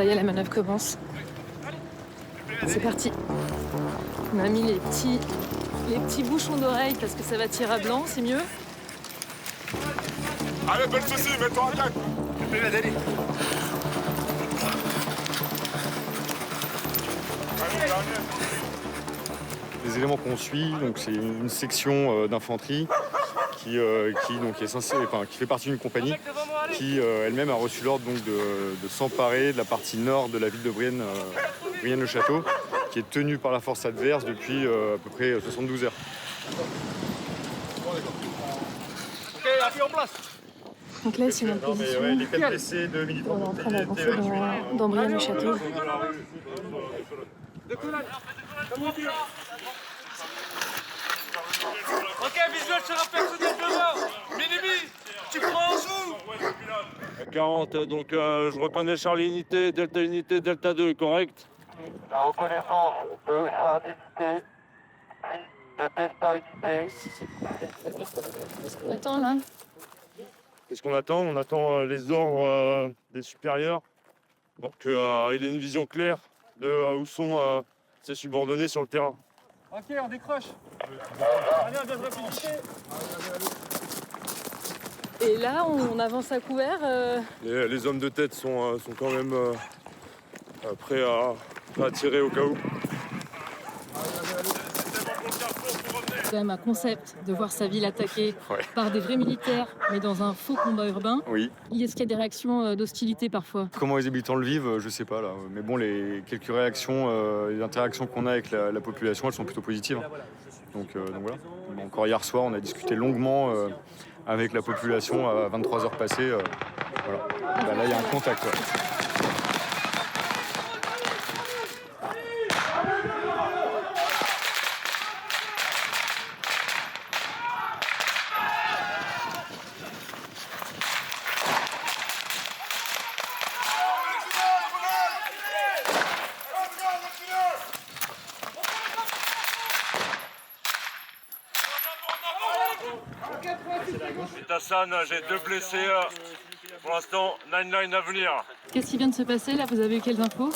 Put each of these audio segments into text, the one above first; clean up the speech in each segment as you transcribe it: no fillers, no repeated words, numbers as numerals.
Ça y est, la manœuvre commence. C'est parti. On a mis les petits bouchons d'oreille parce que ça va tirer à blanc, c'est mieux. Allez, pas de soucis, mets-toi en tête. Les éléments qu'on suit, donc c'est une section d'infanterie qui fait partie d'une compagnie qui elle-même a reçu l'ordre donc de s'emparer de la partie nord de la ville de Brienne, Brienne-le-Château, qui est tenue par la force adverse depuis à peu près 72 heures. Ok, appui en place. Donc là, c'est notre position. Les 4 blessés de militaires. On est en train d'avancer dans Brienne-le-Château. Ok, visuel sur un personnel devant. Minimi, tu prends en joue. 40, donc je reconnais Charlie Unité, Delta 2, correct. La reconnaissance de la identité de Delta Unité. Attends, là. Qu'est-ce qu'on attend? On attend les ordres des supérieurs. Donc il ait une vision claire de où sont ses subordonnés sur le terrain. Ok, on décroche. Allez, on vient de rapidité. Et là, on avance à couvert. Les hommes de tête sont quand même prêts à tirer au cas où. C'est quand même un concept de voir sa ville attaquée Ouais. par des vrais militaires, mais dans un faux combat urbain. Oui. Est-ce qu'il y a des réactions d'hostilité parfois? Comment les habitants le vivent, je sais pas là. Mais bon, les quelques réactions, les interactions qu'on a avec la population, elles sont plutôt positives. Donc voilà. Encore hier soir, on a discuté longuement avec la population à 23h passées. Voilà. Bah, là, il y a un contact. Ouais. Tassan, j'ai 2 blessés. Pour l'instant, 9-9 à venir. Qu'est-ce qui vient de se passer là? Vous avez eu quelles infos?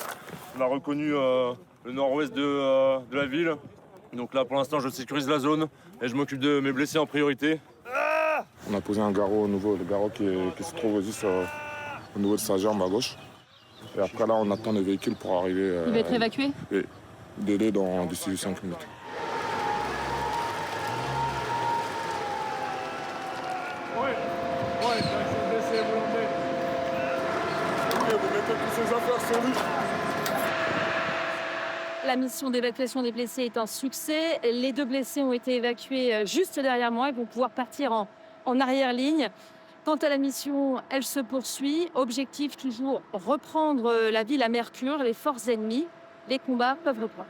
On a reconnu le nord-ouest de la ville. Donc là, pour l'instant, je sécurise la zone et je m'occupe de mes blessés en priorité. On a posé un garrot nouveau, le garrot qui se trouve juste au niveau de sa jambe à gauche. Et après là, on attend le véhicule pour arriver. Il va être évacué? Et délai d'ici 5 minutes. Ouais, c'est blessé, vous l'emmenez. Ok, vous mettez toutes ces affaires sur lui. La mission d'évacuation des blessés est un succès. Les 2 blessés ont été évacués juste derrière moi. Ils vont pouvoir partir en arrière-ligne. Quant à la mission, elle se poursuit. Objectif toujours, reprendre la ville à Mercure, les forces ennemies. Les combats peuvent reprendre.